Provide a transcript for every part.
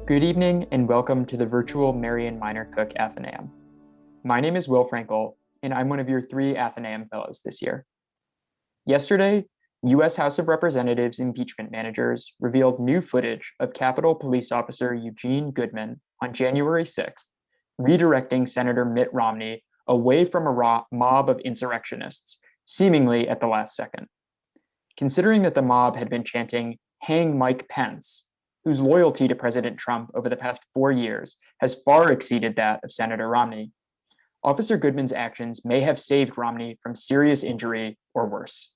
Good evening and welcome to the virtual Marion Minor Cook Athenaeum. My name is Will Frankel, and I'm one of your 3 Athenaeum Fellows this year. Yesterday, U.S. House of Representatives impeachment managers revealed new footage of Capitol Police Officer Eugene Goodman on January 6th, redirecting Senator Mitt Romney away from a mob of insurrectionists, seemingly at the last second. Considering that the mob had been chanting, "Hang Mike Pence," whose loyalty to President Trump over the past 4 years has far exceeded that of Senator Romney, Officer Goodman's actions may have saved Romney from serious injury or worse.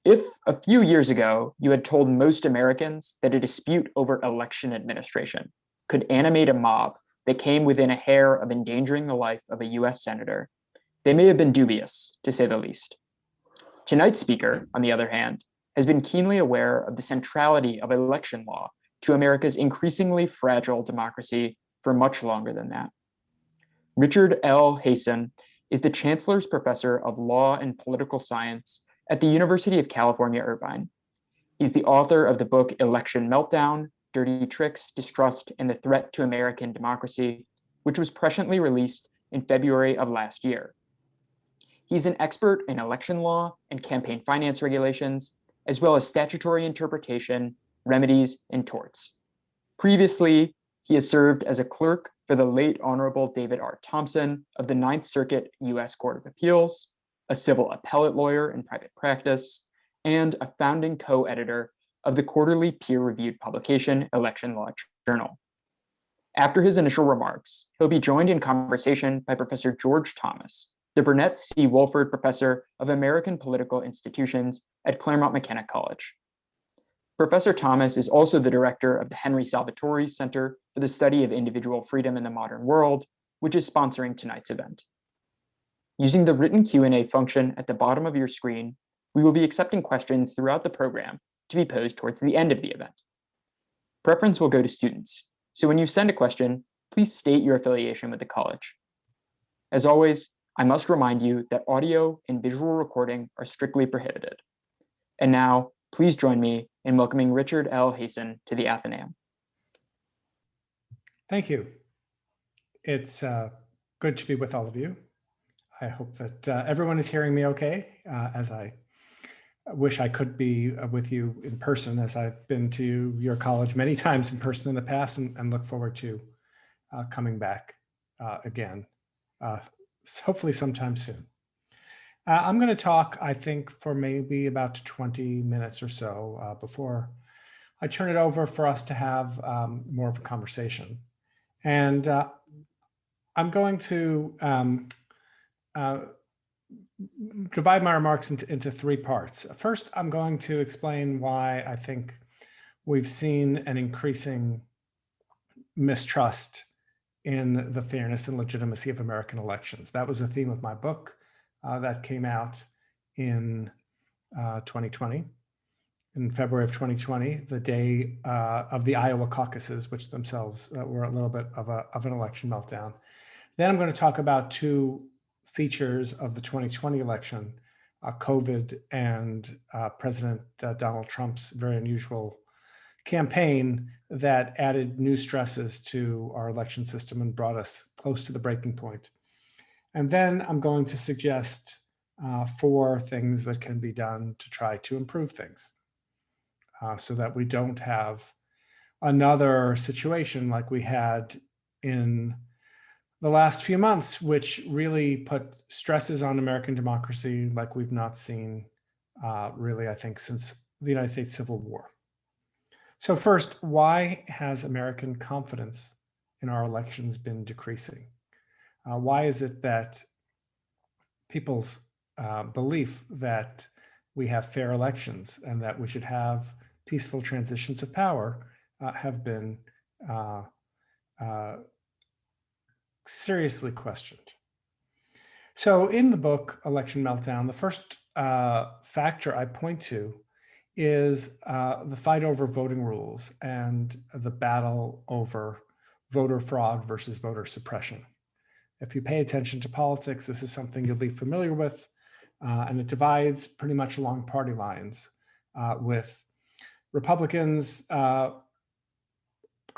If a few years ago you had told most Americans that a dispute over election administration could animate a mob that came within a hair of endangering the life of a US senator, they may have been dubious, to say the least. Tonight's speaker, on the other hand, has been keenly aware of the centrality of election law to America's increasingly fragile democracy for much longer than that. Richard L. Hasen is the Chancellor's Professor of Law and Political Science at the University of California, Irvine. He's the author of the book Election Meltdown, Dirty Tricks, Distrust, and the Threat to American Democracy, which was presciently released in February of last year. He's an expert in election law and campaign finance regulations, as well as statutory interpretation, remedies, and torts. Previously, he has served as a clerk for the late Honorable David R. Thompson of the Ninth Circuit U.S. Court of Appeals, a civil appellate lawyer in private practice, and a founding co-editor of the quarterly peer-reviewed publication Election Law Journal. After his initial remarks, he'll be joined in conversation by Professor George Thomas, the Burnett C. Woolford Professor of American Political Institutions at Claremont McKenna College. Professor Thomas is also the director of the Henry Salvatori Center for the Study of Individual Freedom in the Modern World, which is sponsoring tonight's event. Using the written Q&A function at the bottom of your screen, we will be accepting questions throughout the program to be posed towards the end of the event. Preference will go to students, so when you send a question, please state your affiliation with the college. As always, I must remind you that audio and visual recording are strictly prohibited. And now, please join me in welcoming Richard L. Hasen to the Athenaeum. Thank you. It's good to be with all of you. I hope that everyone is hearing me okay, as I wish I could be with you in person, as I've been to your college many times in person in the past, and look forward to coming back again, hopefully sometime soon. I'm going to talk, I think, for maybe about 20 minutes or so before I turn it over for us to have more of a conversation. And I'm going to divide my remarks into 3 parts. First, I'm going to explain why I think we've seen an increasing mistrust in the fairness and legitimacy of American elections. That was a theme of my book that came out in 2020, in February of 2020, the day of the Iowa caucuses, which themselves were a little bit of an election meltdown. Then I'm going to talk about 2 features of the 2020 election, COVID and President Donald Trump's very unusual campaign that added new stresses to our election system and brought us close to the breaking point. And then I'm going to suggest 4 things that can be done to try to improve things so that we don't have another situation like we had in the last few months, which really put stresses on American democracy like we've not seen really, I think, since the United States Civil War. So first, why has American confidence in our elections been decreasing? Why is it that people's belief that we have fair elections and that we should have peaceful transitions of power have been seriously questioned? So in the book, Election Meltdown, the first factor I point to is the fight over voting rules and the battle over voter fraud versus voter suppression. If you pay attention to politics, this is something you'll be familiar with, and it divides pretty much along party lines with Republicans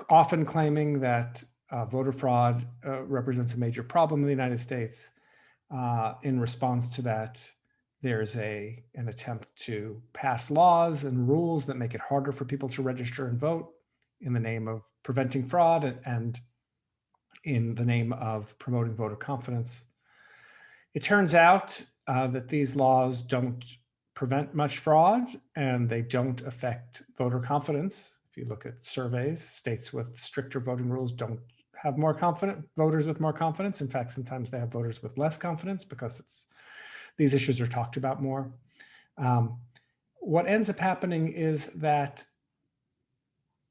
often claiming that voter fraud represents a major problem in the United States. In response to that, there's an attempt to pass laws and rules that make it harder for people to register and vote in the name of preventing fraud and in the name of promoting voter confidence. It turns out that these laws don't prevent much fraud and they don't affect voter confidence. If you look at surveys, states with stricter voting rules don't have more confident voters with more confidence. In fact, sometimes they have voters with less confidence because these issues are talked about more. What ends up happening is that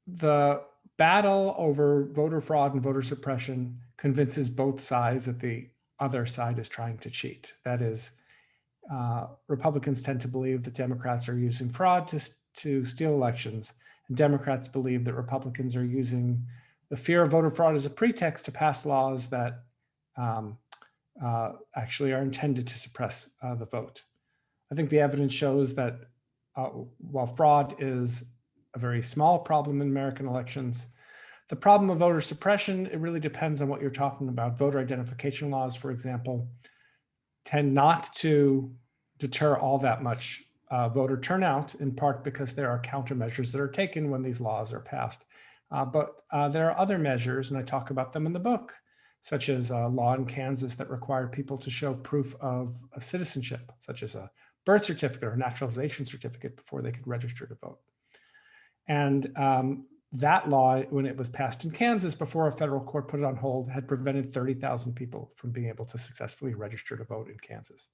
the battle over voter fraud and voter suppression convinces both sides that the other side is trying to cheat. That is, Republicans tend to believe that Democrats are using fraud to steal elections, and Democrats believe that Republicans are using the fear of voter fraud as a pretext to pass laws that actually are intended to suppress the vote. I think the evidence shows that while fraud is a very small problem in American elections, the problem of voter suppression, it really depends on what you're talking about. Voter identification laws, for example, tend not to deter all that much voter turnout, in part because there are countermeasures that are taken when these laws are passed. But there are other measures, and I talk about them in the book, such as a law in Kansas that required people to show proof of citizenship, such as a birth certificate or naturalization certificate before they could register to vote. And that law, when it was passed in Kansas before a federal court put it on hold, had prevented 30,000 people from being able to successfully register to vote in Kansas.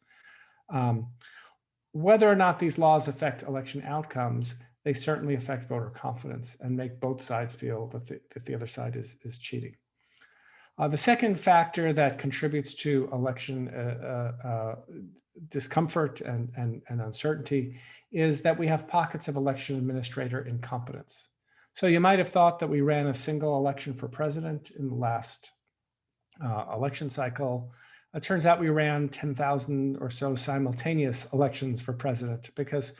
Whether or not these laws affect election outcomes, they certainly affect voter confidence and make both sides feel that the other side is cheating. The second factor that contributes to election discomfort and uncertainty is that we have pockets of election administrator incompetence. So you might have thought that we ran a single election for president in the last election cycle. It turns out we ran 10,000 or so simultaneous elections for president because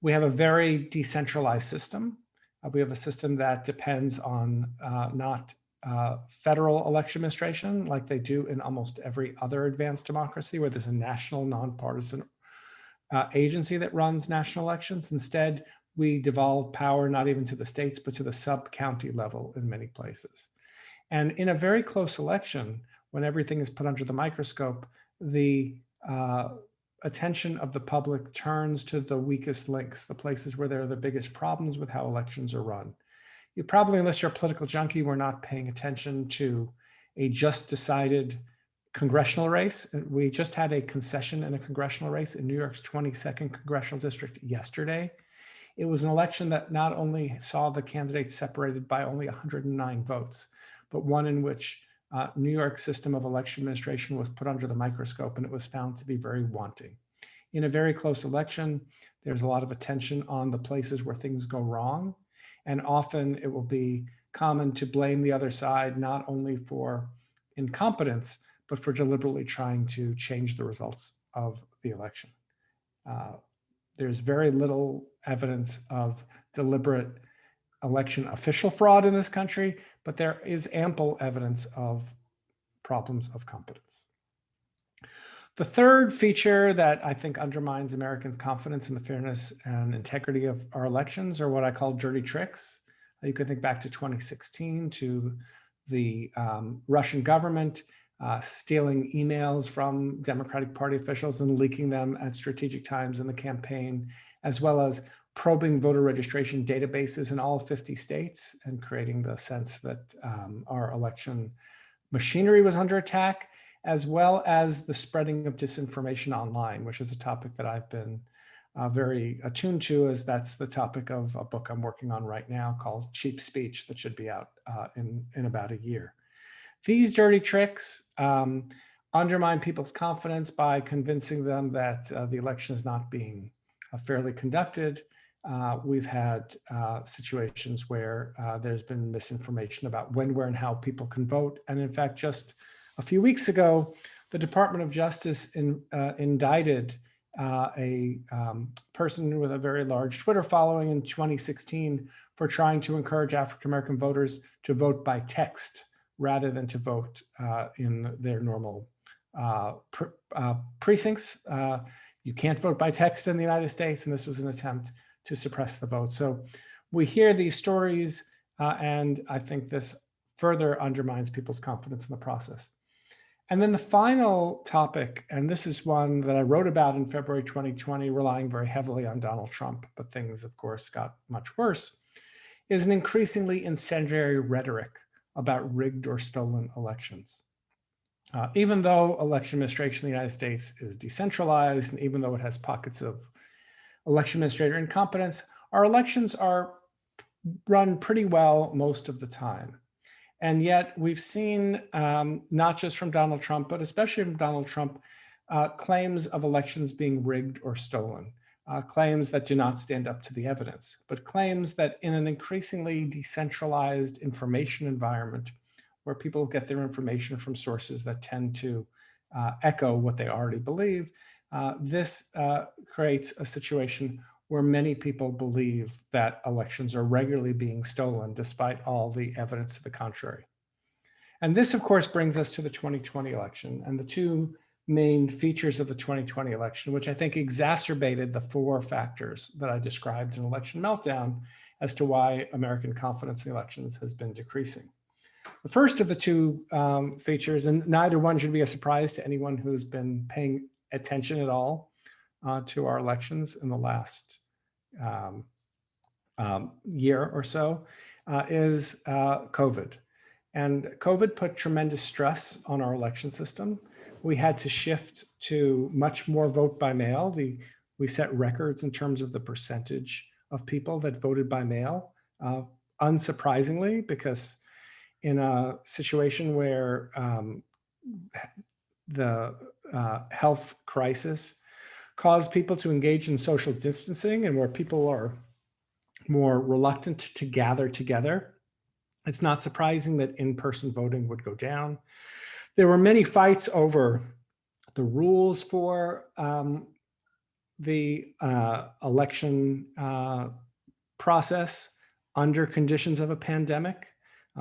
we have a very decentralized system. We have a system that depends on not federal election administration like they do in almost every other advanced democracy where there's a national nonpartisan agency that runs national elections. Instead, we devolve power not even to the states, but to the sub-county level in many places. And in a very close election, when everything is put under the microscope, the attention of the public turns to the weakest links, the places where there are the biggest problems with how elections are run. You probably, unless you're a political junkie, were not paying attention to a just decided congressional race. We just had a concession in a congressional race in New York's 22nd congressional district yesterday. It was an election that not only saw the candidates separated by only 109 votes, but one in which New York's system of election administration was put under the microscope and it was found to be very wanting. In a very close election, there's a lot of attention on the places where things go wrong. And often it will be common to blame the other side, not only for incompetence, but for deliberately trying to change the results of the election. There's very little evidence of deliberate election official fraud in this country, but there is ample evidence of problems of competence. The third feature that I think undermines Americans' confidence in the fairness and integrity of our elections are what I call dirty tricks. You could think back to 2016 to the Russian government stealing emails from Democratic Party officials and leaking them at strategic times in the campaign, as well as probing voter registration databases in all 50 states and creating the sense that our election machinery was under attack, as well as the spreading of disinformation online, which is a topic that I've been very attuned to, as that's the topic of a book I'm working on right now called Cheap Speech that should be out in about a year. These dirty tricks undermine people's confidence by convincing them that the election is not being fairly conducted. We've had situations where there's been misinformation about when, where, and how people can vote. And in fact, just a few weeks ago, the Department of Justice indicted a person with a very large Twitter following in 2016 for trying to encourage African-American voters to vote by text rather than to vote in their normal precincts. You can't vote by text in the United States, and this was an attempt to suppress the vote. So we hear these stories, and I think this further undermines people's confidence in the process. And then the final topic, and this is one that I wrote about in February 2020, relying very heavily on Donald Trump, but things, of course, got much worse, is an increasingly incendiary rhetoric about rigged or stolen elections. Even though election administration in the United States is decentralized, and even though it has pockets of election administrator incompetence, our elections are run pretty well most of the time. And yet we've seen, not just from Donald Trump, but especially from Donald Trump, claims of elections being rigged or stolen, claims that do not stand up to the evidence, but claims that in an increasingly decentralized information environment, where people get their information from sources that tend to echo what they already believe, this creates a situation where many people believe that elections are regularly being stolen despite all the evidence to the contrary. And this, of course, brings us to the 2020 election and the two main features of the 2020 election, which I think exacerbated the four factors that I described in Election Meltdown as to why American confidence in elections has been decreasing. The first of the two features, and neither one should be a surprise to anyone who's been paying attention at all to our elections in the last year or so, is COVID. And COVID put tremendous stress on our election system. We had to shift to much more vote by mail. We set records in terms of the percentage of people that voted by mail, unsurprisingly, because in a situation where the health crisis caused people to engage in social distancing and where people are more reluctant to gather together, it's not surprising that in-person voting would go down. There were many fights over the rules for the election process under conditions of a pandemic,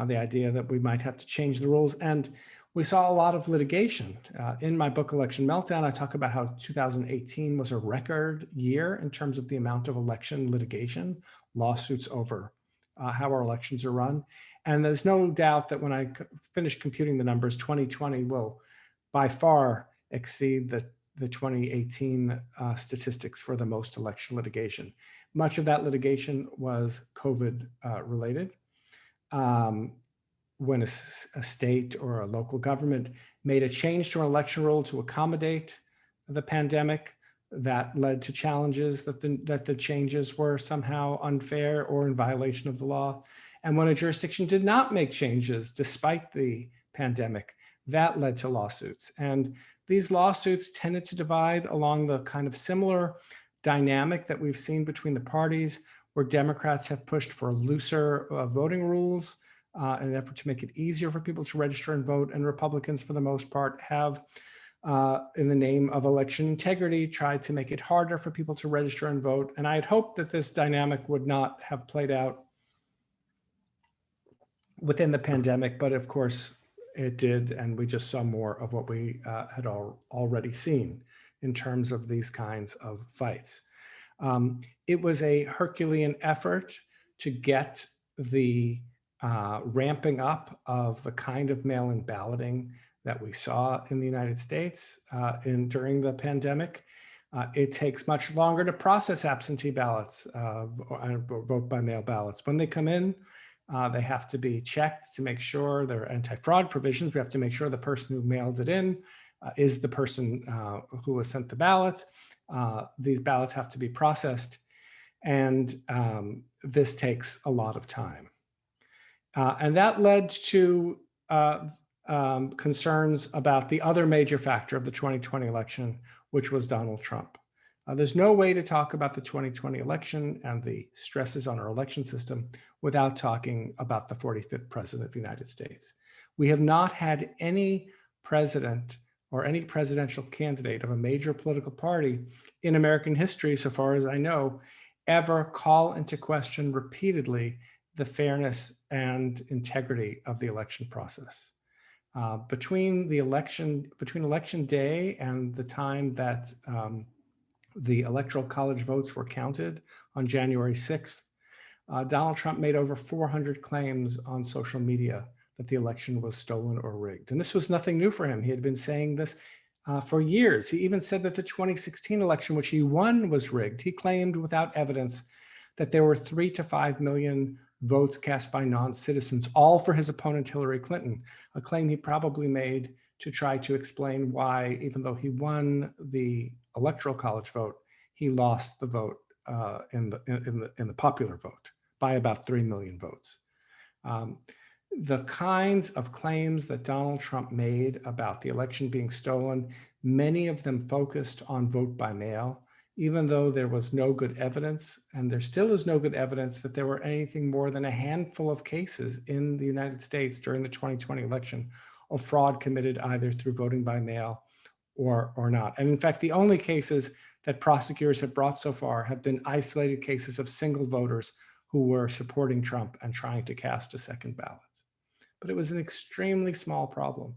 the idea that we might have to change the rules. And we saw a lot of litigation. In my book, Election Meltdown, I talk about how 2018 was a record year in terms of the amount of election litigation, lawsuits over how our elections are run. And there's no doubt that when I finish computing the numbers, 2020 will by far exceed the 2018 statistics for the most election litigation. Much of that litigation was COVID related. When a state or a local government made a change to an election rule to accommodate the pandemic, that led to challenges that the changes were somehow unfair or in violation of the law. And when a jurisdiction did not make changes despite the pandemic, that led to lawsuits. And these lawsuits tended to divide along the kind of similar dynamic that we've seen between the parties, where Democrats have pushed for looser voting rules in an effort to make it easier for people to register and vote, and Republicans, for the most part, have, in the name of election integrity, tried to make it harder for people to register and vote. And I had hoped that this dynamic would not have played out within the pandemic, but of course it did, and we just saw more of what we had already seen in terms of these kinds of fights. It was a Herculean effort to get the ramping up of the kind of mail-in balloting that we saw in the United States during the pandemic. It takes much longer to process absentee ballots or vote by mail ballots. When they come in, they have to be checked to make sure there are anti-fraud provisions. We have to make sure the person who mailed it in is the person who was sent the ballot. These ballots have to be processed, and this takes a lot of time. And that led to concerns about the other major factor of the 2020 election, which was Donald Trump. There's no way to talk about the 2020 election and the stresses on our election system without talking about the 45th president of the United States. We have not had any president or any presidential candidate of a major political party in American history, so far as I know, ever call into question repeatedly the fairness and integrity of the election process. Between election day and the time that the Electoral College votes were counted on January 6th, Donald Trump made over 400 claims on social media that the election was stolen or rigged. And this was nothing new for him. He had been saying this for years. He even said that the 2016 election, which he won, was rigged. He claimed without evidence that there were 3 to 5 million votes cast by non-citizens, all for his opponent, Hillary Clinton, a claim he probably made to try to explain why, even though he won the Electoral College vote, he lost the vote in the popular vote by about 3 million votes. The kinds of claims that Donald Trump made about the election being stolen, many of them focused on vote by mail, even though there was no good evidence, and there still is no good evidence that there were anything more than a handful of cases in the United States during the 2020 election of fraud committed either through voting by mail or not. And in fact, the only cases that prosecutors have brought so far have been isolated cases of single voters who were supporting Trump and trying to cast a second ballot. But it was an extremely small problem.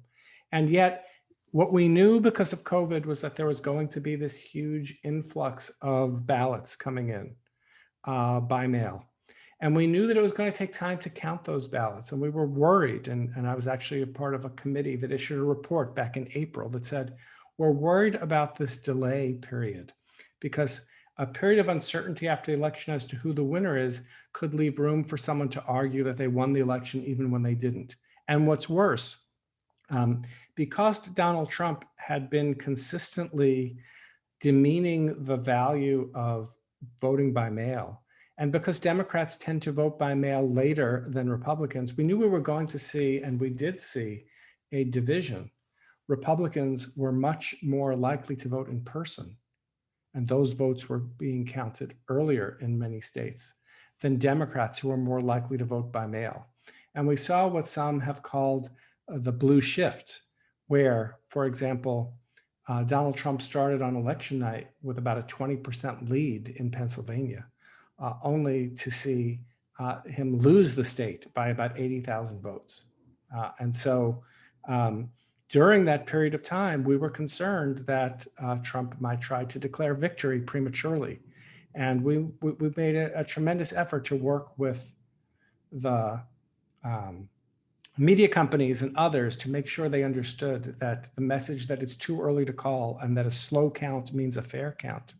And yet, what we knew because of COVID was that there was going to be this huge influx of ballots coming in by mail. And we knew that it was going to take time to count those ballots. And we were worried. And I was actually a part of a committee that issued a report back in April that said, we're worried about this delay period because a period of uncertainty after the election as to who the winner is could leave room for someone to argue that they won the election even when they didn't. And what's worse, because Donald Trump had been consistently demeaning the value of voting by mail, and because Democrats tend to vote by mail later than Republicans, we knew we were going to see, and we did see, a division. Republicans were much more likely to vote in person, and those votes were being counted earlier in many states than Democrats who were more likely to vote by mail. And we saw what some have called the blue shift, where, for example, Donald Trump started on election night with about a 20% lead in Pennsylvania, only to see him lose the state by about 80,000 votes. And so during that period of time, we were concerned that Trump might try to declare victory prematurely. And we made a tremendous effort to work with the media companies and others to make sure they understood that the message that it's too early to call and that a slow count means a fair count.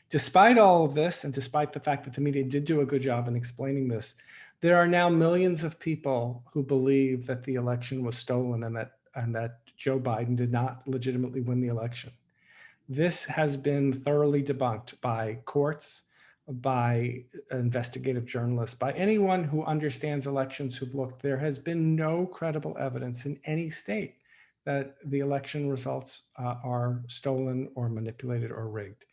Despite all of this, and despite the fact that the media did do a good job in explaining this, there are now millions of people who believe that the election was stolen and that Joe Biden did not legitimately win the election. This has been thoroughly debunked by courts, by investigative journalists, by anyone who understands elections who've looked. There has been no credible evidence in any state that the election results are stolen or manipulated or rigged.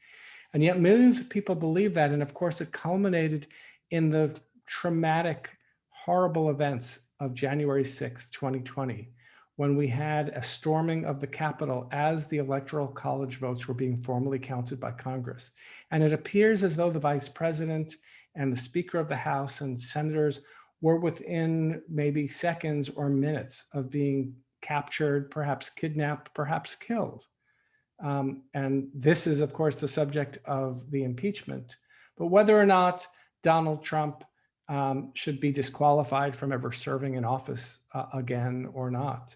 And yet millions of people believe that. And of course, it culminated in the traumatic, horrible events of January 6th, 2020, when we had a storming of the Capitol as the Electoral College votes were being formally counted by Congress. And it appears as though the Vice President and the Speaker of the House and senators were within maybe seconds or minutes of being captured, perhaps kidnapped, perhaps killed. And this is, of course, the subject of the impeachment. But whether or not Donald Trump should be disqualified from ever serving in office again or not,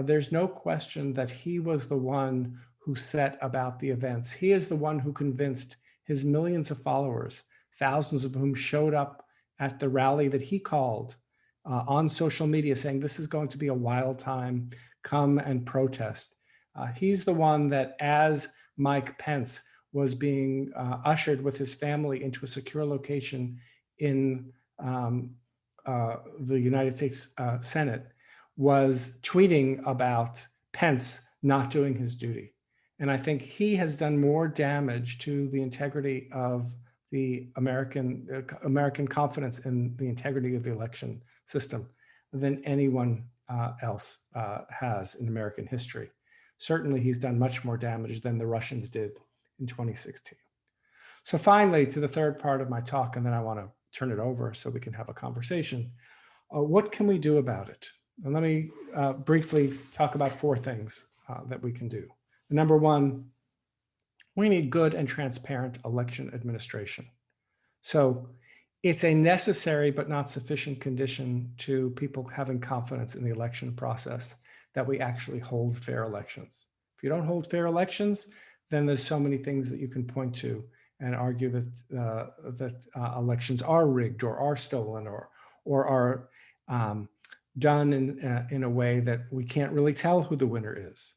there's no question that he was the one who set about the events. He is the one who convinced his millions of followers, thousands of whom showed up at the rally that he called on social media saying, this is going to be a wild time, come and protest. He's the one that, as Mike Pence was being ushered with his family into a secure location in the United States Senate, was tweeting about Pence not doing his duty. And I think he has done more damage to the integrity of the American confidence in the integrity of the election system than anyone else has in American history. Certainly, he's done much more damage than the Russians did in 2016. So finally, to the third part of my talk, and then I want to turn it over so we can have a conversation. What can we do about it? And let me briefly talk about four things that we can do. Number one, we need good and transparent election administration. So it's a necessary but not sufficient condition to people having confidence in the election process that we actually hold fair elections. If you don't hold fair elections, then there's so many things that you can point to and argue that elections are rigged or are stolen or are done in a way that we can't really tell who the winner is.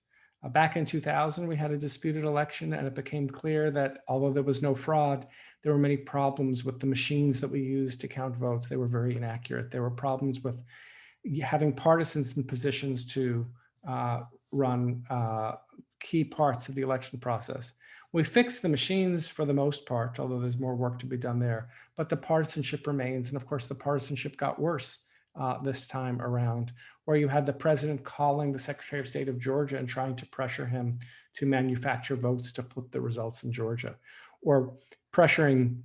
Back in 2000, we had a disputed election, and it became clear that although there was no fraud, there were many problems with the machines that we used to count votes. They were very inaccurate. There were problems with having partisans in positions to run key parts of the election process. We fixed the machines for the most part, although there's more work to be done there, but the partisanship remains. And of course, the partisanship got worse this time around, where you had the president calling the Secretary of State of Georgia and trying to pressure him to manufacture votes to flip the results in Georgia, or pressuring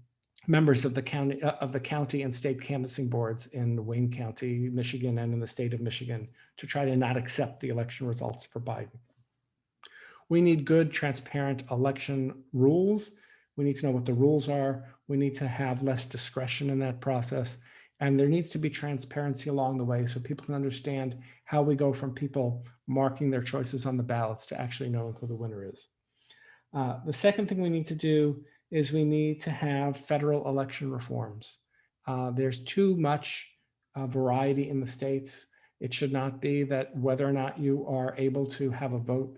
members of the county and state canvassing boards in Wayne County, Michigan, and in the state of Michigan to try to not accept the election results for Biden. We need good, transparent election rules. We need to know what the rules are. We need to have less discretion in that process. And there needs to be transparency along the way so people can understand how we go from people marking their choices on the ballots to actually knowing who the winner is. The second thing we need to do is we need to have federal election reforms. There's too much variety in the states. It should not be that whether or not you are able to have a vote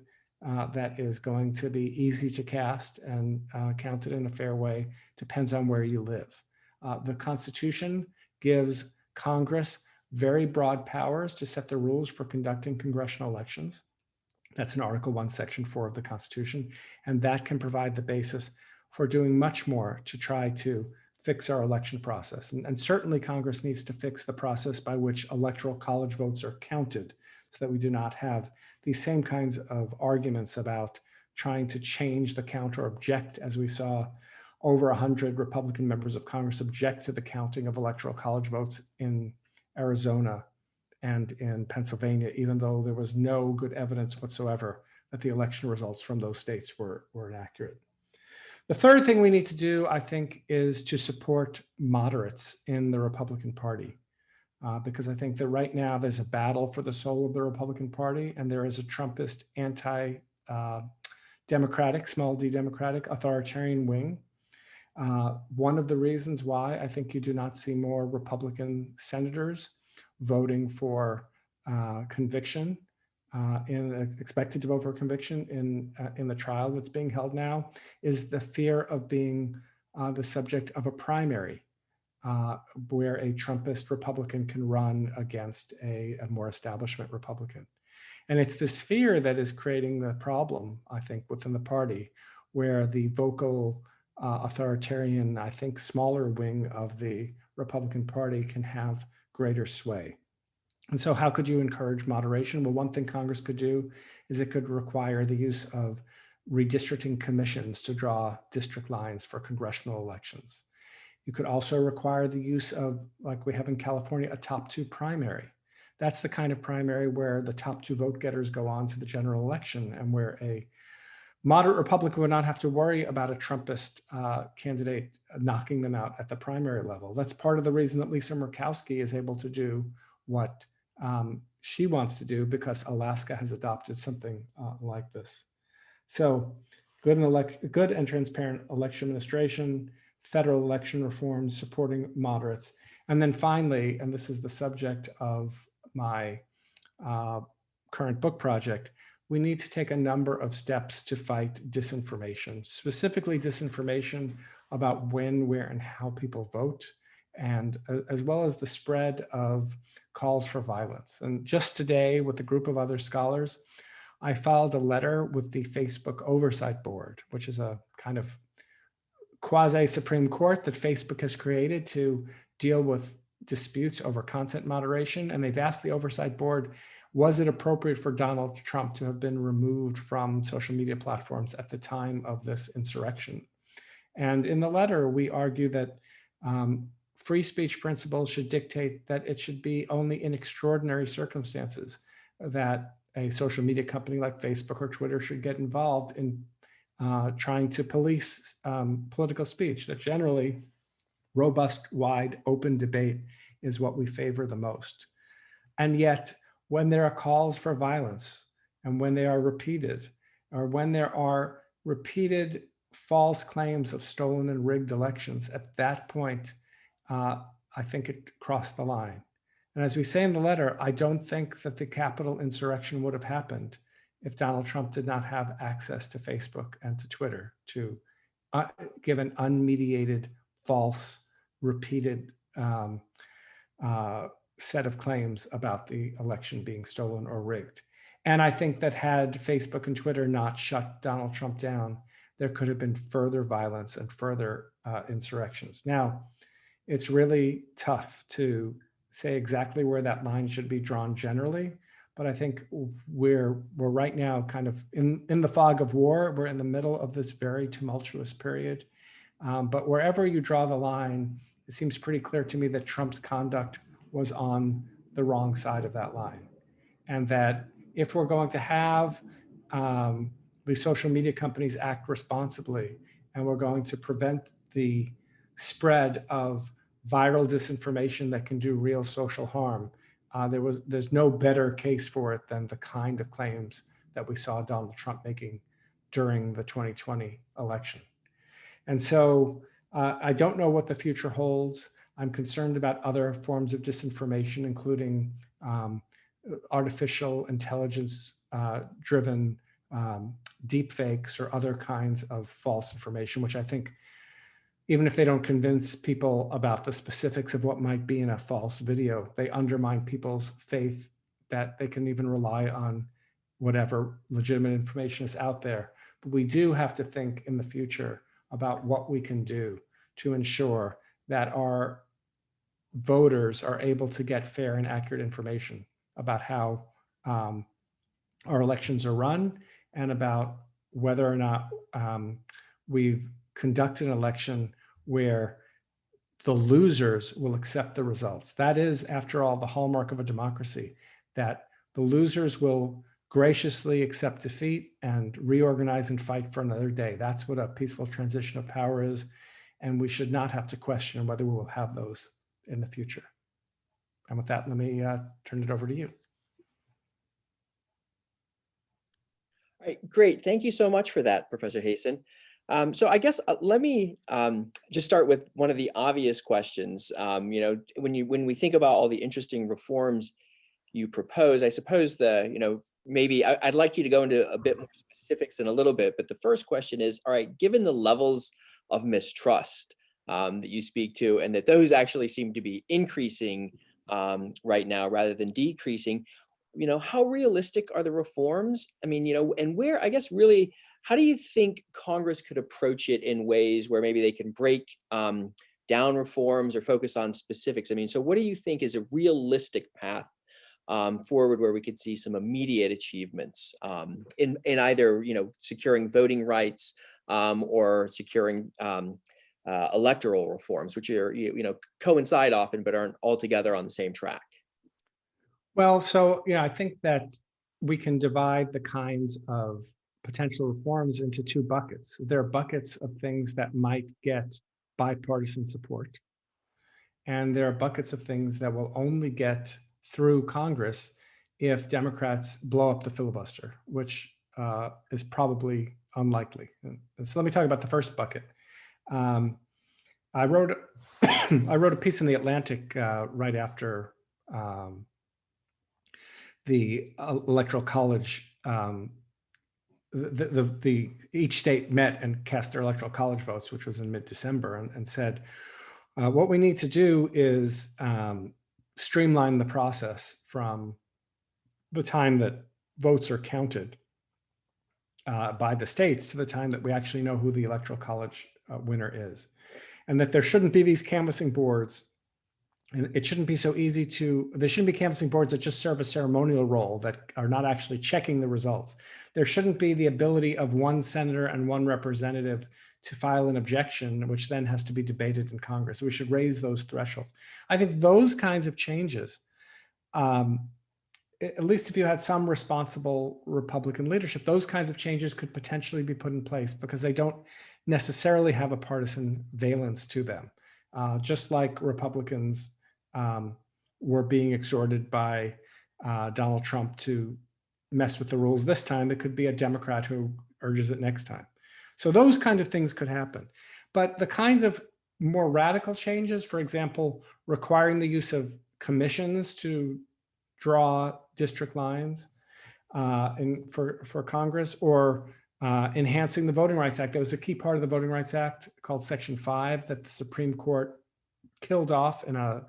that is going to be easy to cast and counted in a fair way depends on where you live. The Constitution gives Congress very broad powers to set the rules for conducting congressional elections. That's in Article 1, Section 4 of the Constitution, and that can provide the basis for doing much more to try to fix our election process. And certainly Congress needs to fix the process by which electoral college votes are counted so that we do not have these same kinds of arguments about trying to change the count or object, as we saw over 100 Republican members of Congress object to the counting of electoral college votes in Arizona and in Pennsylvania, even though there was no good evidence whatsoever that the election results from those states were inaccurate. The third thing we need to do, I think, is to support moderates in the Republican Party, because I think that right now there's a battle for the soul of the Republican Party, and there is a Trumpist anti-democratic, small d democratic, authoritarian wing. One of the reasons why I think you do not see more Republican senators voting for conviction, expected to vote for conviction in the trial that's being held now, is the fear of being the subject of a primary where a Trumpist Republican can run against a more establishment Republican. And it's this fear that is creating the problem, I think, within the party, where the vocal authoritarian, I think, smaller wing of the Republican Party can have greater sway. And so how could you encourage moderation? Well, one thing Congress could do is it could require the use of redistricting commissions to draw district lines for congressional elections. You could also require the use of, like we have in California, a top two primary. That's the kind of primary where the top two vote getters go on to the general election, and where a moderate Republican would not have to worry about a Trumpist candidate knocking them out at the primary level. That's part of the reason that Lisa Murkowski is able to do what she wants to do, because Alaska has adopted something like this. So good and transparent election administration, federal election reforms, supporting moderates. And then finally, and this is the subject of my current book project, we need to take a number of steps to fight disinformation, specifically disinformation about when, where, and how people vote, and as well as the spread of calls for violence. And just today, with a group of other scholars, I filed a letter with the Facebook Oversight Board, which is a kind of quasi-Supreme Court that Facebook has created to deal with disputes over content moderation, and they've asked the Oversight Board, was it appropriate for Donald Trump to have been removed from social media platforms at the time of this insurrection? And in the letter, we argue that free speech principles should dictate that it should be only in extraordinary circumstances that a social media company like Facebook or Twitter should get involved in trying to police political speech, that generally robust, wide, open debate is what we favor the most. And yet, when there are calls for violence, and when they are repeated, or when there are repeated false claims of stolen and rigged elections, at that point, I think it crossed the line. And as we say in the letter, I don't think that the Capitol insurrection would have happened if Donald Trump did not have access to Facebook and to Twitter to give an unmediated, false, repeated set of claims about the election being stolen or rigged. And I think that had Facebook and Twitter not shut Donald Trump down, there could have been further violence and further insurrections. Now, it's really tough to say exactly where that line should be drawn generally, but I think we're right now kind of in the fog of war. We're in the middle of this very tumultuous period. But wherever you draw the line, it seems pretty clear to me that Trump's conduct was on the wrong side of that line. And that if we're going to have the social media companies act responsibly, and we're going to prevent the spread of viral disinformation that can do real social harm, there's no better case for it than the kind of claims that we saw Donald Trump making during the 2020 election. And so I don't know what the future holds. I'm concerned about other forms of disinformation, including artificial intelligence driven deepfakes or other kinds of false information, which I think, even if they don't convince people about the specifics of what might be in a false video, they undermine people's faith that they can even rely on whatever legitimate information is out there. But we do have to think in the future about what we can do to ensure that our voters are able to get fair and accurate information about how our elections are run, and about whether or not we've conducted an election where the losers will accept the results. That is, after all, the hallmark of a democracy, that the losers will graciously accept defeat and reorganize and fight for another day. That's what a peaceful transition of power is. And we should not have to question whether we will have those in the future. And with that, let me turn it over to you. All right, great. Thank you so much for that, Professor Hasen. So I guess let me just start with one of the obvious questions. When we think about all the interesting reforms you propose, I suppose maybe I'd like you to go into a bit more specifics in a little bit. But the first question is, all right, given the levels of mistrust that you speak to, and that those actually seem to be increasing right now rather than decreasing, how realistic are the reforms? I mean, and where, I guess, really, how do you think Congress could approach it in ways where maybe they can break down reforms or focus on specifics? I mean, so what do you think is a realistic path forward where we could see some immediate achievements in either, securing voting rights or securing electoral reforms, which are, coincide often but aren't altogether on the same track? Well, so I think that we can divide the kinds of potential reforms into two buckets. There are buckets of things that might get bipartisan support, and there are buckets of things that will only get through Congress if Democrats blow up the filibuster, which is probably unlikely. And so let me talk about the first bucket. I wrote a piece in the Atlantic right after the Electoral College, each state met and cast their Electoral College votes, which was in mid-December, and said, what we need to do is streamline the process from the time that votes are counted by the states to the time that we actually know who the Electoral College winner is. And that there shouldn't be these canvassing boards And it shouldn't be so easy there shouldn't be canvassing boards that just serve a ceremonial role, that are not actually checking the results. There shouldn't be the ability of one senator and one representative to file an objection, which then has to be debated in Congress. We should raise those thresholds. I think those kinds of changes, at least if you had some responsible Republican leadership, those kinds of changes could potentially be put in place because they don't necessarily have a partisan valence to them. Just like Republicans were being exhorted by Donald Trump to mess with the rules this time, it could be a Democrat who urges it next time. So those kinds of things could happen. But the kinds of more radical changes, for example, requiring the use of commissions to draw district lines for Congress, or enhancing the Voting Rights Act. That was a key part of the Voting Rights Act called Section 5 that the Supreme Court killed off in a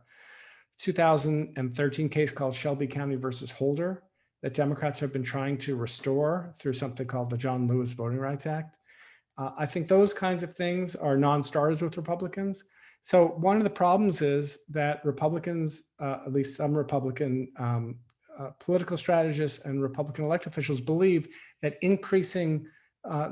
2013 case called Shelby County versus Holder, that Democrats have been trying to restore through something called the John Lewis Voting Rights Act. I think those kinds of things are non-starters with Republicans. So one of the problems is that Republicans, at least some Republican political strategists and Republican elected officials, believe that increasing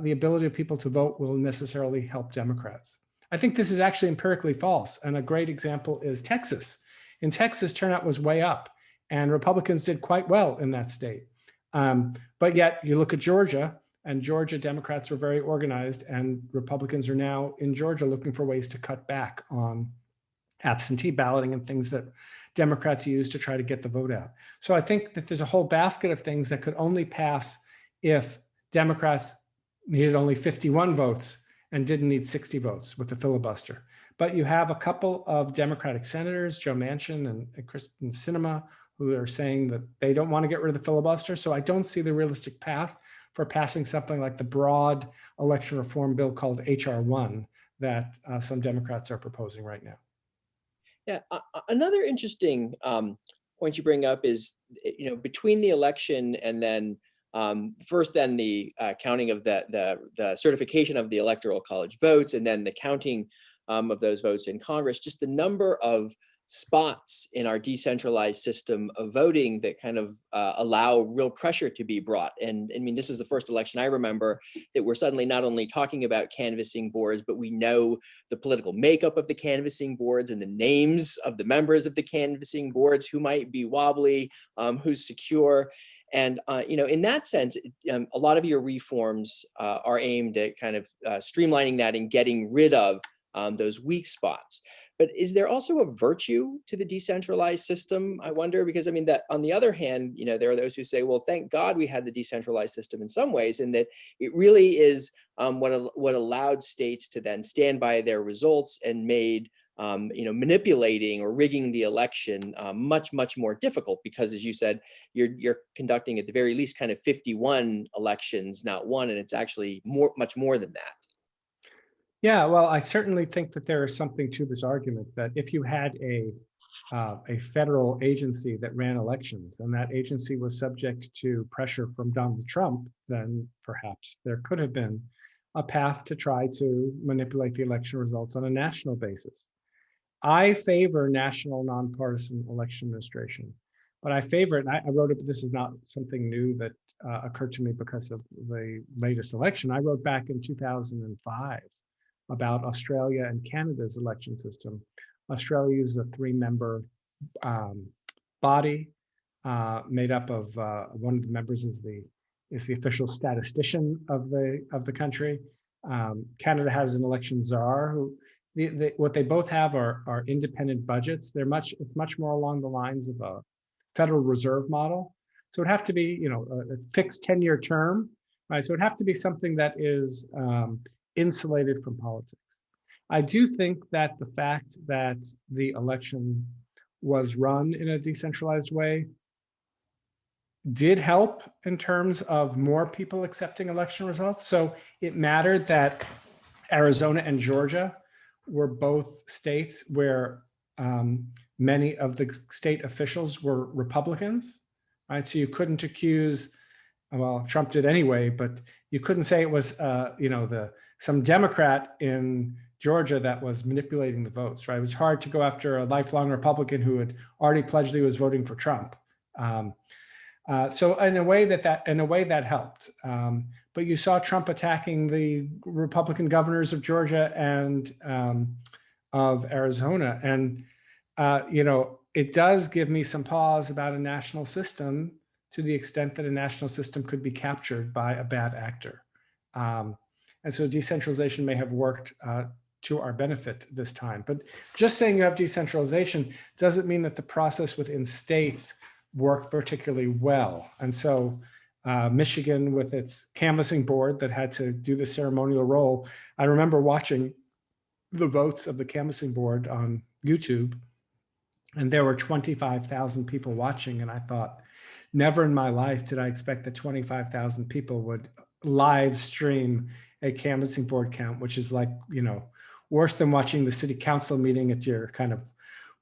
the ability of people to vote will necessarily help Democrats. I think this is actually empirically false. And a great example is Texas. In Texas, turnout was way up, and Republicans did quite well in that state. But yet you look at Georgia, and Georgia Democrats were very organized, and Republicans are now in Georgia looking for ways to cut back on absentee balloting and things that Democrats use to try to get the vote out. So I think that there's a whole basket of things that could only pass if Democrats needed only 51 votes and didn't need 60 votes with the filibuster. But you have a couple of Democratic senators, Joe Manchin and Kristen Sinema, who are saying that they don't want to get rid of the filibuster. So I don't see the realistic path for passing something like the broad election reform bill called HR 1 that some Democrats are proposing right now. Yeah, another interesting point you bring up is, between the election and then first then the counting of the certification of the Electoral College votes, and then the counting of those votes in Congress, just the number of spots in our decentralized system of voting that kind of allow real pressure to be brought. And I mean, this is the first election I remember that we're suddenly not only talking about canvassing boards, but we know the political makeup of the canvassing boards and the names of the members of the canvassing boards, who might be wobbly, who's secure. And, in that sense, a lot of your reforms are aimed at kind of streamlining that and getting rid of those weak spots. But is there also a virtue to the decentralized system, I wonder? Because, I mean, that on the other hand, there are those who say, well, thank God we had the decentralized system in some ways, and that it really is what allowed states to then stand by their results and made manipulating or rigging the election much, much more difficult, because, as you said, you're conducting at the very least kind of 51 elections, not one, and it's actually much more than that. Yeah, well, I certainly think that there is something to this argument that if you had a federal agency that ran elections, and that agency was subject to pressure from Donald Trump, then perhaps there could have been a path to try to manipulate the election results on a national basis. I favor national nonpartisan election administration, but I favor it. And I wrote it, but this is not something new that occurred to me because of the latest election. I wrote back in 2005 about Australia and Canada's election system. Australia uses a 3-member body made up of one of the members is the official statistician of the country. Canada has an election czar who what they both have are independent budgets. It's much more along the lines of a Federal Reserve model. So it'd have to be a fixed 10-year term, right? So it'd have to be something that is insulated from politics. I do think that the fact that the election was run in a decentralized way did help in terms of more people accepting election results. So it mattered that Arizona and Georgia were both states where many of the state officials were Republicans, right? So you couldn't accuse, well, Trump did anyway, but you couldn't say it was, some Democrat in Georgia that was manipulating the votes, right? It was hard to go after a lifelong Republican who had already pledged he was voting for Trump. So in a way that helped. But you saw Trump attacking the Republican governors of Georgia and of Arizona. And, it does give me some pause about a national system to the extent that a national system could be captured by a bad actor. And so decentralization may have worked to our benefit this time. But just saying you have decentralization doesn't mean that the process within states worked particularly well. And so Michigan, with its canvassing board that had to do the ceremonial role, I remember watching the votes of the canvassing board on YouTube, and there were 25,000 people watching. And I thought, never in my life did I expect that 25,000 people would live stream a canvassing board count, which is like, worse than watching the city council meeting at your kind of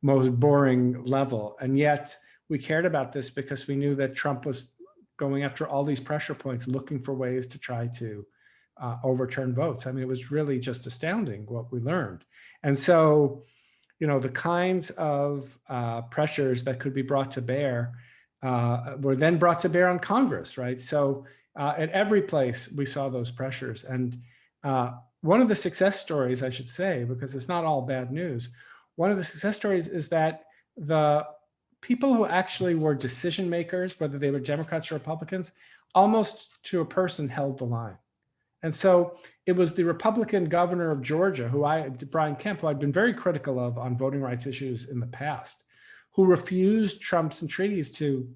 most boring level. And yet we cared about this because we knew that Trump was going after all these pressure points, looking for ways to try to overturn votes. I mean, it was really just astounding what we learned. And so, the kinds of pressures that could be brought to bear were then brought to bear on Congress, right? So at every place we saw those pressures. And one of the success stories, I should say, because it's not all bad news, one of the success stories is that the people who actually were decision makers, whether they were Democrats or Republicans, almost to a person held the line. And so it was the Republican governor of Georgia, Brian Kemp, who I'd been very critical of on voting rights issues in the past, who refused Trump's entreaties to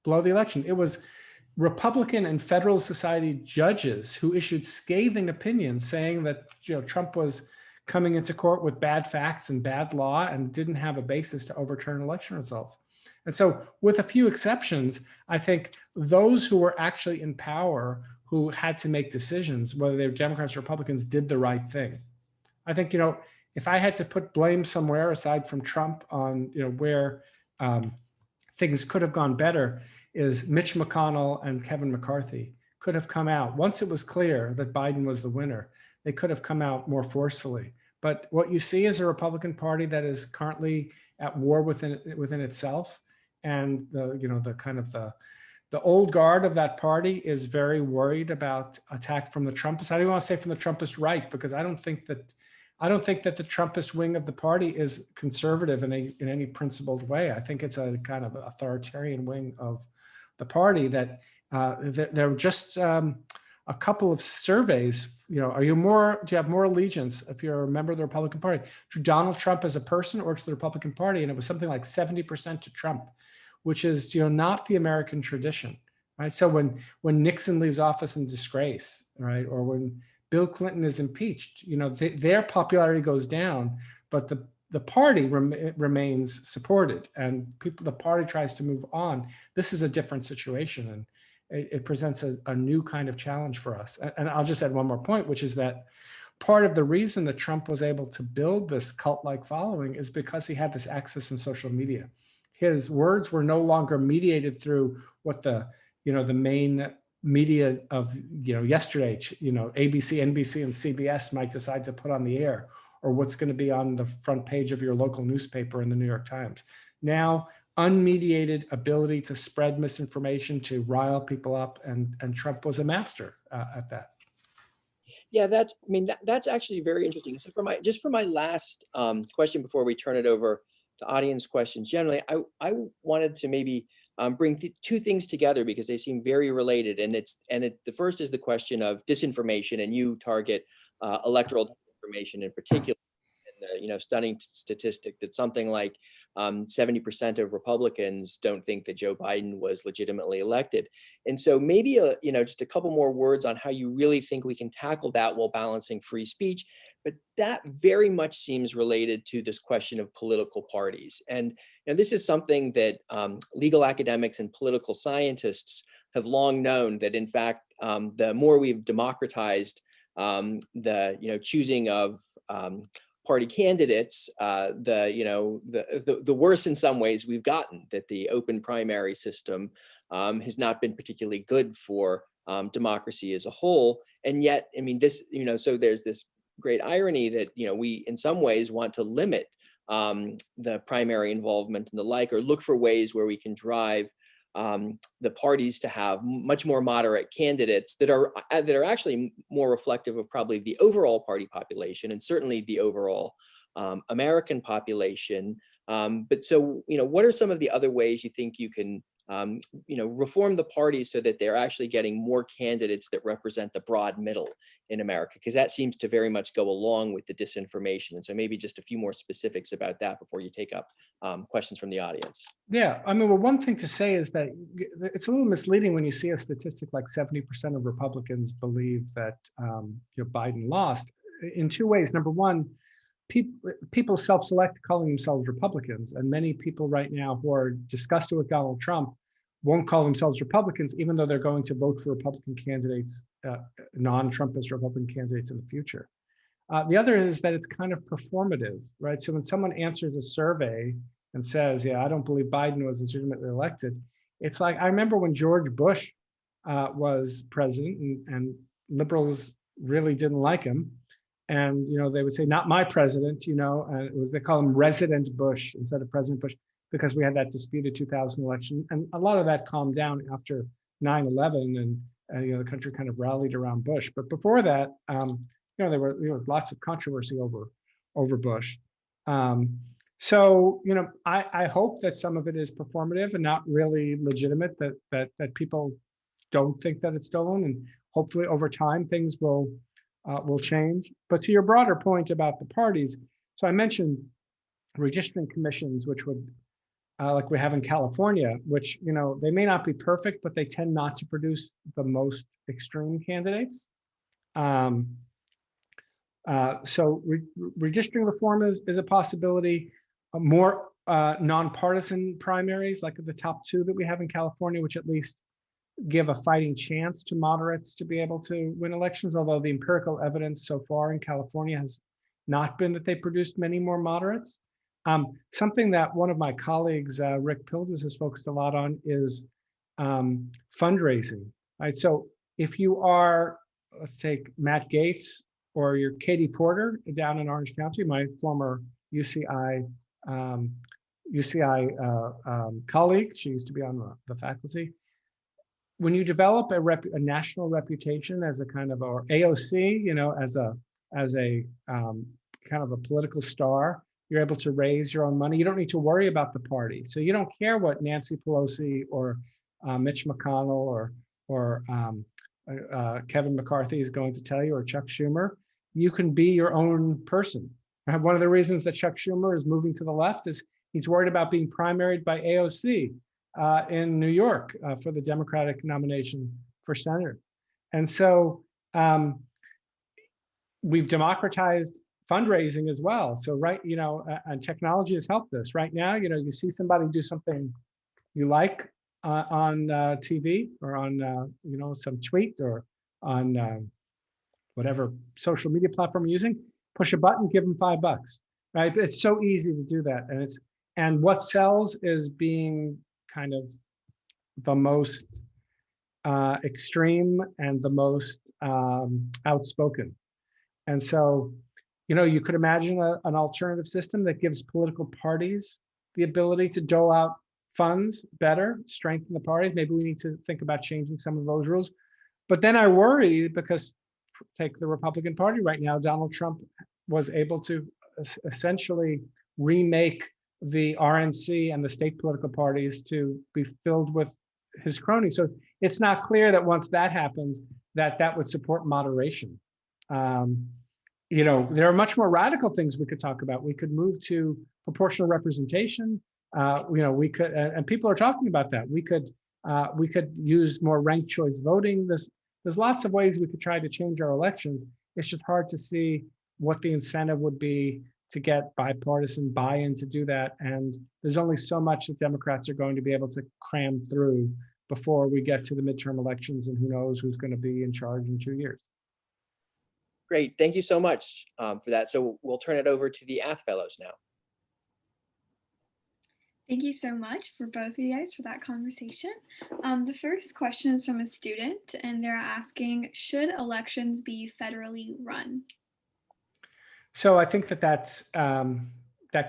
blow the election. It was Republican and Federalist Society judges who issued scathing opinions saying that Trump was coming into court with bad facts and bad law and didn't have a basis to overturn election results. And so with a few exceptions, I think those who were actually in power, who had to make decisions, whether they were Democrats or Republicans, did the right thing. I think, if I had to put blame somewhere aside from Trump on, where things could have gone better, is Mitch McConnell and Kevin McCarthy could have come out. Once it was clear that Biden was the winner, they could have come out more forcefully. But what you see is a Republican Party that is currently at war within itself. And the old guard of that party is very worried about attack from the Trumpists. I don't want to say from the Trumpist right, because I don't think that the Trumpist wing of the party is conservative in any principled way. I think it's a kind of authoritarian wing of the party that there are just a couple of surveys. Do you have more allegiance if you're a member of the Republican Party to Donald Trump as a person or to the Republican Party? And it was something like 70% to Trump, which is not the American tradition, right? So when Nixon leaves office in disgrace, right, or when Bill Clinton is impeached, their popularity goes down, but the party remains supported, and the party tries to move on. This is a different situation, and it presents a new kind of challenge for us. And I'll just add one more point, which is that part of the reason that Trump was able to build this cult-like following is because he had this access in social media. His words were no longer mediated through what the main media of yesterday, ABC, NBC, and CBS might decide to put on the air, or what's going to be on the front page of your local newspaper in the New York Times. Now, unmediated ability to spread misinformation, to rile people up, and Trump was a master at that. Yeah, that's actually very interesting. So for my last question before we turn it over to audience questions, generally, I wanted to maybe bring two things together because they seem very related, and the first is the question of disinformation, and you target electoral disinformation in particular. And the stunning statistic that something like 70% of Republicans don't think that Joe Biden was legitimately elected. And so maybe just a couple more words on how you really think we can tackle that while balancing free speech. But that very much seems related to this question of political parties. And this is something that legal academics and political scientists have long known, that in fact, the more we've democratized the choosing of party candidates, the worse in some ways we've gotten, that the open primary system has not been particularly good for democracy as a whole. And yet, so there's this great irony that, we in some ways want to limit the primary involvement and the like, or look for ways where we can drive the parties to have much more moderate candidates that are actually more reflective of probably the overall party population and certainly the overall American population. But so, what are some of the other ways you think you can, reform the parties so that they're actually getting more candidates that represent the broad middle in America? Because that seems to very much go along with the disinformation. And so maybe just a few more specifics about that before you take up questions from the audience. Yeah, I mean, well, one thing to say is that it's a little misleading when you see a statistic like 70% of Republicans believe that Biden lost in two ways. Number one, people self-select calling themselves Republicans, and many people right now who are disgusted with Donald Trump won't call themselves Republicans, even though they're going to vote for Republican candidates, non-Trumpist Republican candidates in the future. The other is that it's kind of performative, right? So when someone answers a survey and says, yeah, I don't believe Biden was legitimately elected, it's like, I remember when George Bush was president and liberals really didn't like him. And, they would say, not my president, they call him Resident Bush instead of President Bush, because we had that disputed 2000 election. And a lot of that calmed down after 9/11 and, the country kind of rallied around Bush. But before that, there were lots of controversy over Bush. So, I hope that some of it is performative and not really legitimate, that people don't think that it's stolen. And hopefully over time, things will change. But to your broader point about the parties, so I mentioned registering commissions, which would, like we have in California, which, they may not be perfect, but they tend not to produce the most extreme candidates. So registering reform is a possibility. More nonpartisan primaries, like the top two that we have in California, which at least give a fighting chance to moderates to be able to win elections, although the empirical evidence so far in California has not been that they produced many more moderates. Something that one of my colleagues, Rick Pildes, has focused a lot on is fundraising, right? So if you are, let's take Matt Gaetz, or you're Katie Porter down in Orange County, my former UCI colleague, she used to be on the faculty. When you develop a national reputation as a kind of, or AOC, as a kind of a political star, you're able to raise your own money. You don't need to worry about the party. So you don't care what Nancy Pelosi or Mitch McConnell or Kevin McCarthy is going to tell you, or Chuck Schumer. You can be your own person. One of the reasons that Chuck Schumer is moving to the left is he's worried about being primaried by AOC in New York for the Democratic nomination for Senator. And so we've democratized fundraising as well. So and technology has helped this. Right now, you see somebody do something you like on TV or on some tweet or on whatever social media platform you're using, push a button, give them $5, right? It's so easy to do that. And what sells is being kind of the most extreme and the most outspoken. And so, you could imagine an alternative system that gives political parties the ability to dole out funds better, strengthen the parties. Maybe we need to think about changing some of those rules. But then I worry because, take the Republican Party right now, Donald Trump was able to essentially remake the RNC and the state political parties to be filled with his cronies. So it's not clear that once that happens, that would support moderation. There are much more radical things we could talk about. We could move to proportional representation. We could, and people are talking about that. We could use more ranked choice voting. There's lots of ways we could try to change our elections. It's just hard to see what the incentive would be to get bipartisan buy-in to do that. And there's only so much that Democrats are going to be able to cram through before we get to the midterm elections, and who knows who's going to be in charge in 2 years. Great, thank you so much for that. So we'll turn it over to the Ath Fellows now. Thank you so much for both of you guys for that conversation. The first question is from a student, and they're asking, should elections be federally run? So I think that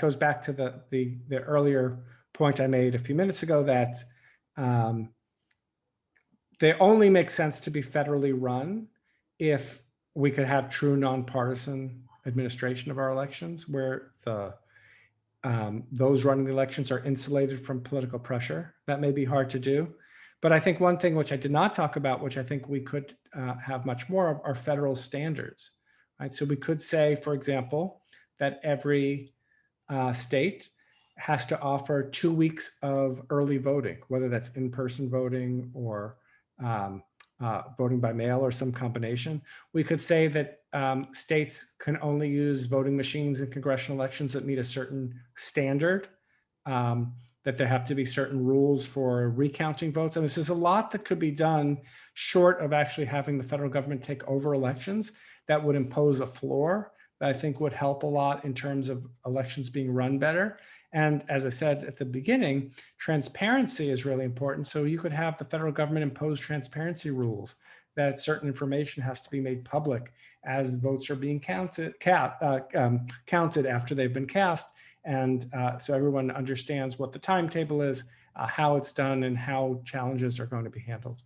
goes back to the earlier point I made a few minutes ago, that they only make sense to be federally run if we could have true nonpartisan administration of our elections, where those running the elections are insulated from political pressure. That may be hard to do. But I think one thing which I did not talk about, which I think we could have much more of, are federal standards. Right? So we could say, for example, that every state has to offer 2 weeks of early voting, whether that's in-person voting or voting by mail or some combination. We could say that states can only use voting machines in congressional elections that meet a certain standard, that there have to be certain rules for recounting votes. And this is a lot that could be done short of actually having the federal government take over elections, that would impose a floor that I think would help a lot in terms of elections being run better. And as I said at the beginning, transparency is really important. So you could have the federal government impose transparency rules, that certain information has to be made public as votes are being counted after they've been cast. And so everyone understands what the timetable is, how it's done, and how challenges are going to be handled.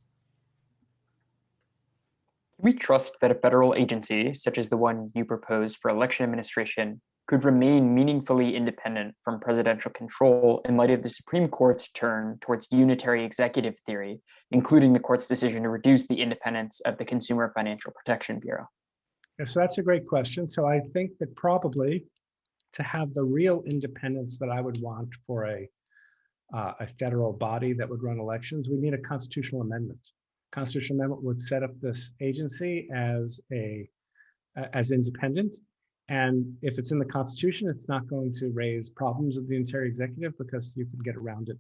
Can we trust that a federal agency, such as the one you propose for election administration, could remain meaningfully independent from presidential control in light of the Supreme Court's turn towards unitary executive theory, including the court's decision to reduce the independence of the Consumer Financial Protection Bureau? Yeah, so that's a great question. So I think that probably to have the real independence that I would want for a federal body that would run elections, we need a constitutional amendment. Constitutional amendment would set up this agency as independent. And if it's in the Constitution, it's not going to raise problems with the unitary executive, because you can get around it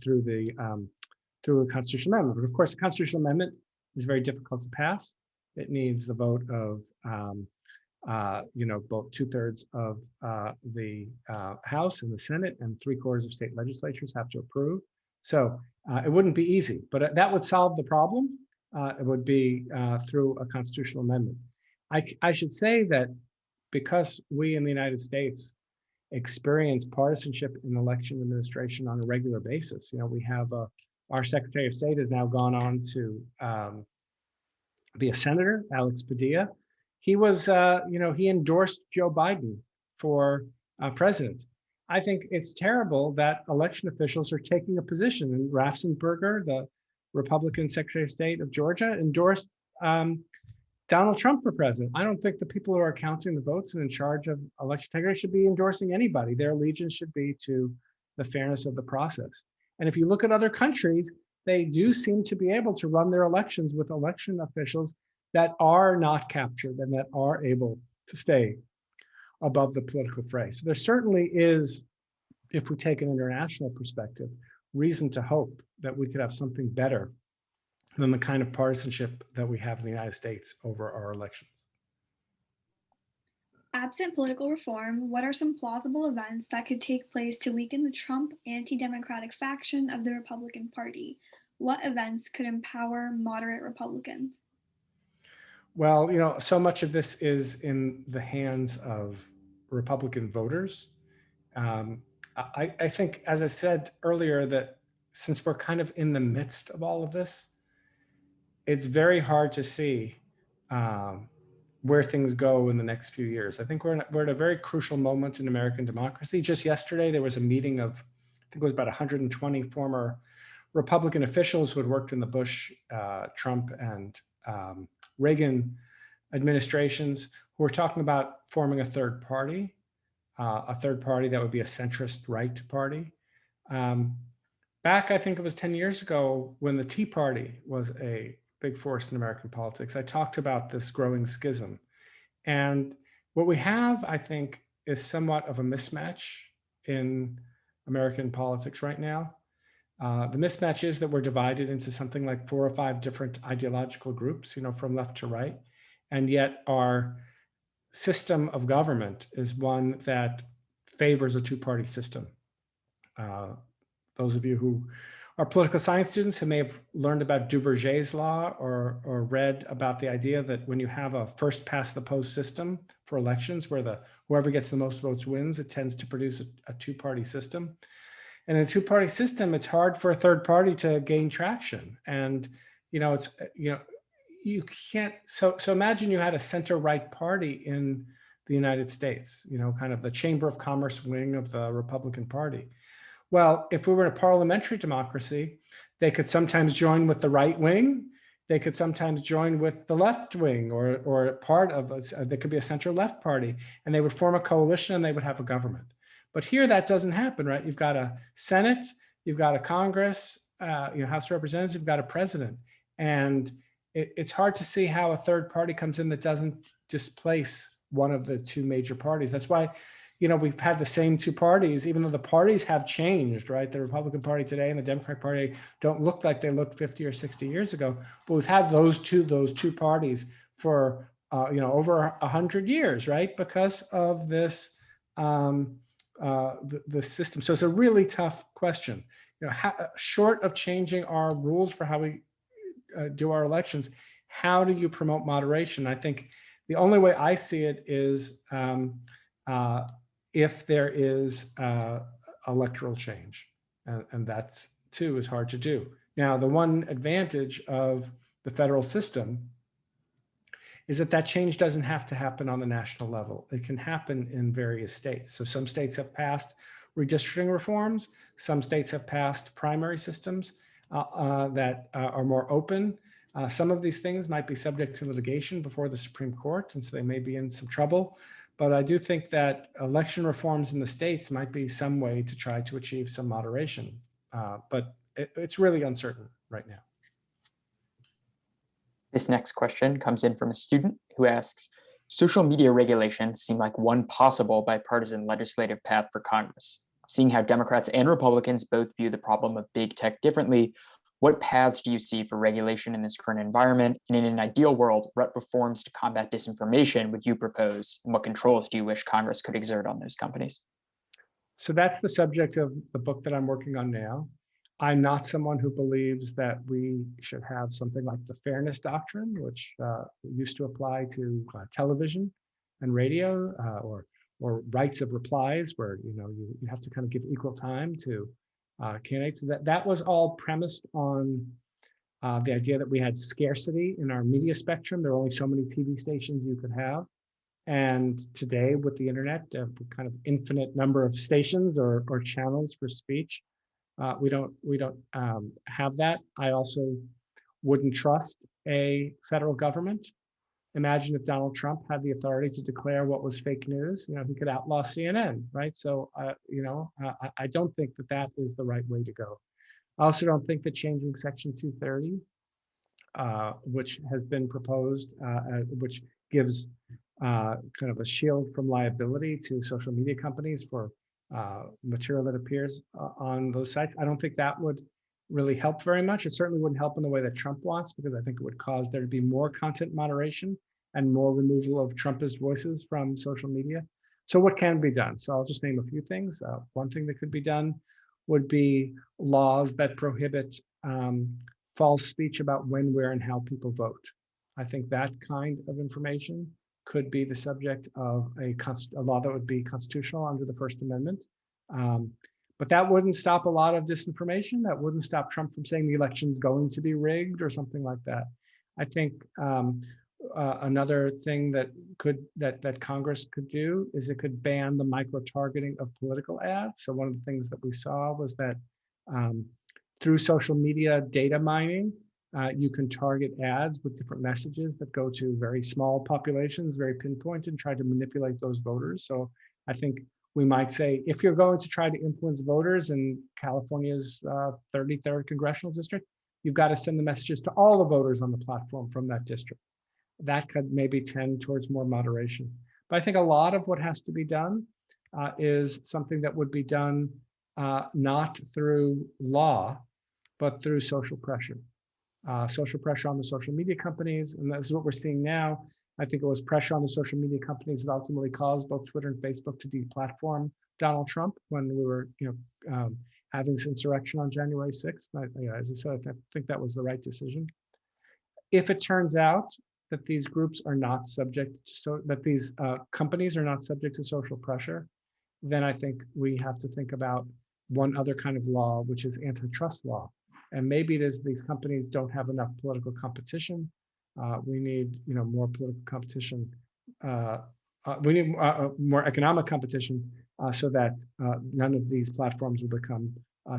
through a constitutional amendment. But of course, a constitutional amendment is very difficult to pass. It needs the vote of both 2/3 of the House and the Senate, and 3/4 of state legislatures have to approve. So it wouldn't be easy, but that would solve the problem. It would be through a constitutional amendment. I should say that because we in the United States experience partisanship in election administration on a regular basis, we have our Secretary of State has now gone on to be a senator, Alex Padilla. He was, he endorsed Joe Biden for president. I think it's terrible that election officials are taking a position. And Raffensperger, the Republican Secretary of State of Georgia, endorsed Donald Trump for president. I don't think the people who are counting the votes and in charge of election integrity should be endorsing anybody. Their allegiance should be to the fairness of the process. And if you look at other countries, they do seem to be able to run their elections with election officials that are not captured and that are able to stay above the political fray. So there certainly is, if we take an international perspective, reason to hope that we could have something better than the kind of partisanship that we have in the United States over our elections. Absent political reform, what are some plausible events that could take place to weaken the Trump anti-democratic faction of the Republican Party? What events could empower moderate Republicans? Well, so much of this is in the hands of Republican voters. I think, as I said earlier, that since we're kind of in the midst of all of this, it's very hard to see where things go in the next few years. I think we're at a very crucial moment in American democracy. Just yesterday, there was a meeting of, I think it was about 120 former Republican officials who had worked in the Bush, Trump, and Reagan administrations, who were talking about forming a third party that would be a centrist right party. Back, I think it was 10 years ago, when the Tea Party was a big force in American politics, I talked about this growing schism. And what we have, I think, is somewhat of a mismatch in American politics right now. The mismatch is that we're divided into something like 4 or 5 different ideological groups, from left to right. And yet our system of government is one that favors a two-party system. Those of you who Our political science students who may have learned about Duverger's law or read about the idea that when you have a first past the post system for elections where whoever gets the most votes wins, it tends to produce a two-party system. And in a two-party system, it's hard for a third party to gain traction. And, you can't, so imagine you had a center-right party in the United States, kind of the Chamber of Commerce wing of the Republican Party. Well, if we were in a parliamentary democracy, they could sometimes join with the right wing. They could sometimes join with the left wing or part of, there could be a center-left party, and they would form a coalition and they would have a government. But here that doesn't happen, right? You've got a Senate, you've got a Congress, House of Representatives, you've got a president. And it's hard to see how a third party comes in that doesn't displace one of the two major parties. That's why, we've had the same two parties, even though the parties have changed, right? The Republican Party today and the Democratic Party don't look like they looked 50 or 60 years ago, but we've had those two parties for, over 100 years, right? Because of this, the system. So it's a really tough question. Short of changing our rules for how we do our elections, how do you promote moderation? I think the only way I see it is if there is electoral change, and that's too is hard to do. Now, the one advantage of the federal system is that change doesn't have to happen on the national level. It can happen in various states. So some states have passed redistricting reforms. Some states have passed primary systems that are more open. Some of these things might be subject to litigation before the Supreme Court, and so they may be in some trouble. But I do think that election reforms in the states might be some way to try to achieve some moderation. But it's really uncertain right now. This next question comes in from a student who asks, social media regulations seem like one possible bipartisan legislative path for Congress. Seeing how Democrats and Republicans both view the problem of big tech differently, what paths do you see for regulation in this current environment? And in an ideal world, what reforms to combat disinformation would you propose? And what controls do you wish Congress could exert on those companies? So that's the subject of the book that I'm working on now. I'm not someone who believes that we should have something like the fairness doctrine, which used to apply to television and radio, or rights of replies, where you have to kind of give equal time to candidates. That was all premised on the idea that we had scarcity in our media spectrum. There are only so many TV stations you could have. And today with the internet, kind of infinite number of stations or channels for speech, we don't have that. I also wouldn't trust a federal government. Imagine if Donald Trump had the authority to declare what was fake news. He could outlaw CNN, right? So, I don't think that is the right way to go. I also don't think that changing Section 230, which has been proposed, which gives kind of a shield from liability to social media companies for material that appears on those sites. I don't think that would really help very much. It certainly wouldn't help in the way that Trump wants, because I think it would cause there to be more content moderation and more removal of Trumpist voices from social media. So what can be done? So I'll just name a few things. One thing that could be done would be laws that prohibit false speech about when, where, and how people vote. I think that kind of information could be the subject of a law that would be constitutional under the First Amendment. But that wouldn't stop a lot of disinformation. That wouldn't stop Trump from saying the election's going to be rigged or something like that. I think another thing that Congress could do is it could ban the micro-targeting of political ads. So one of the things that we saw was that through social media data mining, you can target ads with different messages that go to very small populations, very pinpointed, and try to manipulate those voters. So I think we might say, if you're going to try to influence voters in California's 33rd congressional district, you've got to send the messages to all the voters on the platform from that district. That could maybe tend towards more moderation. But I think a lot of what has to be done is something that would be done not through law, but through social pressure. Social pressure on the social media companies, and that's what we're seeing now. I think it was pressure on the social media companies that ultimately caused both Twitter and Facebook to deplatform Donald Trump when we were, having this insurrection on January 6th. As I said, I think that was the right decision. If it turns out that these groups are not subject to, that these companies are not subject to social pressure, then I think we have to think about one other kind of law, which is antitrust law. And maybe it is these companies don't have enough political competition. We need, more political competition. We need more economic competition so that none of these platforms will become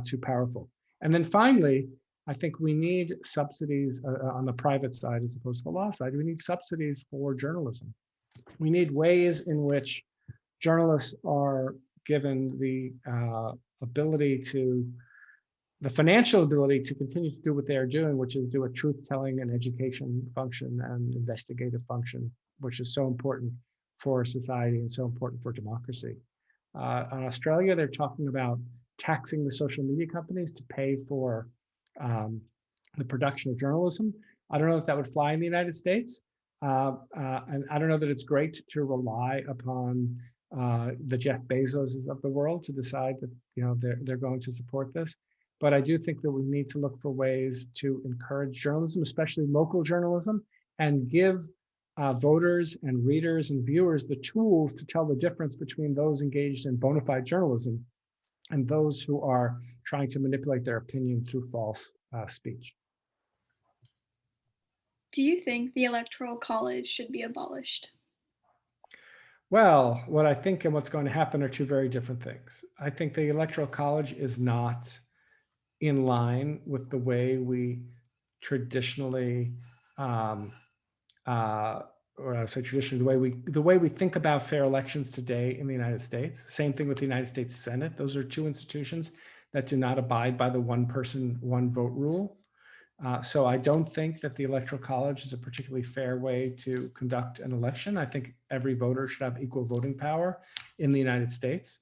too powerful. And then finally, I think we need subsidies on the private side as opposed to the law side. We need subsidies for journalism. We need ways in which journalists are given the the financial ability to continue to do what they are doing, which is do a truth-telling and education function and investigative function, which is so important for society and so important for democracy. In Australia, they're talking about taxing the social media companies to pay for the production of journalism. I don't know if that would fly in the United States. And I don't know that it's great to rely upon the Jeff Bezoses of the world to decide that they're going to support this. But I do think that we need to look for ways to encourage journalism, especially local journalism, and give voters and readers and viewers the tools to tell the difference between those engaged in bona fide journalism and those who are trying to manipulate their opinion through false speech. Do you think the Electoral College should be abolished? Well, what I think and what's going to happen are two very different things. I think the Electoral College is not in line with the way we traditionally, or I would say traditionally, the way we think about fair elections today in the United States. Same thing with the United States Senate. Those are two institutions that do not abide by the one person, one vote rule. So I don't think that the Electoral College is a particularly fair way to conduct an election. I think every voter should have equal voting power in the United States.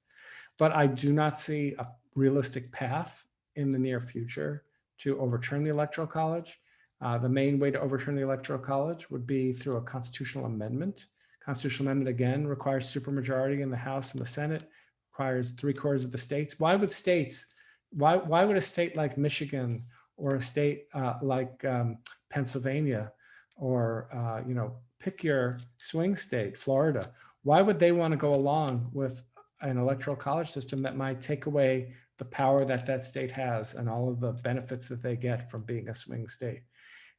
But I do not see a realistic path in the near future to overturn the Electoral College. The main way to overturn the Electoral College would be through a constitutional amendment. Constitutional amendment, again, requires supermajority in the House and the Senate, requires 3/4 of the states. Why would a state like Michigan or a state like Pennsylvania, or pick your swing state, Florida, why would they want to go along with an electoral college system that might take away the power that that state has and all of the benefits that they get from being a swing state?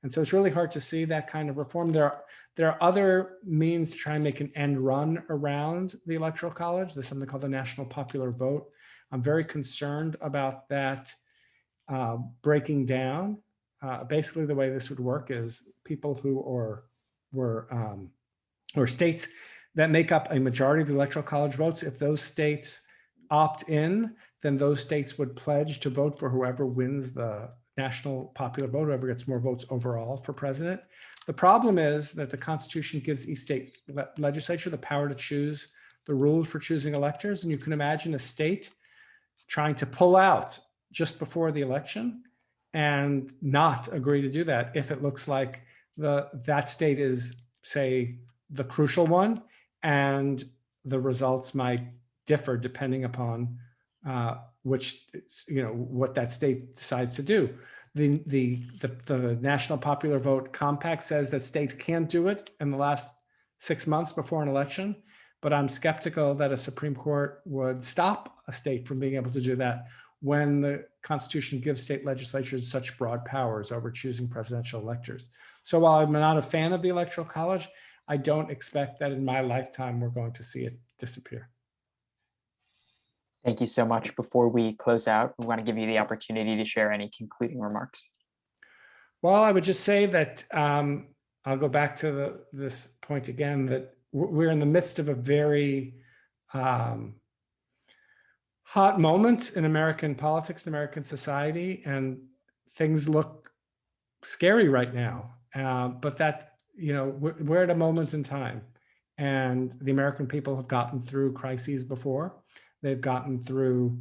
And so it's really hard to see that kind of reform. There are other means to try and make an end run around the Electoral College. There's something called the National Popular Vote. I'm very concerned about that breaking down. Basically, the way this would work is people who or states that make up a majority of the Electoral College votes, if those states opt in, then those states would pledge to vote for whoever wins the national popular vote, whoever gets more votes overall for president. The problem is that the Constitution gives each state legislature the power to choose the rules for choosing electors. And you can imagine a state trying to pull out just before the election and not agree to do that if it looks like that state is, say, the crucial one, and the results might differ depending upon what that state decides to do. The National Popular Vote Compact says that states can't do it in the last 6 months before an election, but I'm skeptical that a Supreme Court would stop a state from being able to do that when the Constitution gives state legislatures such broad powers over choosing presidential electors. So while I'm not a fan of the Electoral College, I don't expect that in my lifetime we're going to see it disappear. Thank you so much. Before we close out, we want to give you the opportunity to share any concluding remarks. Well, I would just say that I'll go back to this point again, that we're in the midst of a very hot moment in American politics, in American society, and things look scary right now. But that, we're at a moment in time, and the American people have gotten through crises before. They've gotten through,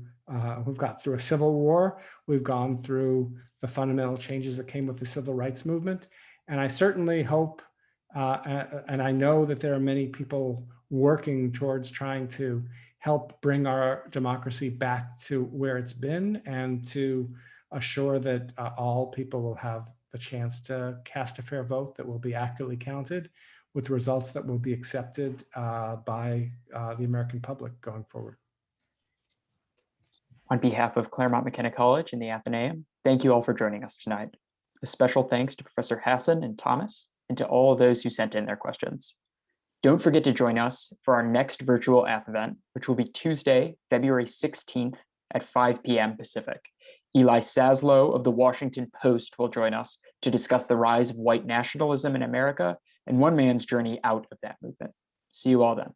we've got through a civil war. We've gone through the fundamental changes that came with the civil rights movement. And I certainly hope, and I know that there are many people working towards trying to help bring our democracy back to where it's been and to assure that all people will have the chance to cast a fair vote that will be accurately counted with results that will be accepted by the American public going forward. On behalf of Claremont McKenna College and the Athenaeum, thank you all for joining us tonight. A special thanks to Professor Hasen and Thomas, and to all of those who sent in their questions. Don't forget to join us for our next virtual Ath event, which will be Tuesday, February 16th at 5 p.m. Pacific. Eli Saslow of the Washington Post will join us to discuss the rise of white nationalism in America and one man's journey out of that movement. See you all then.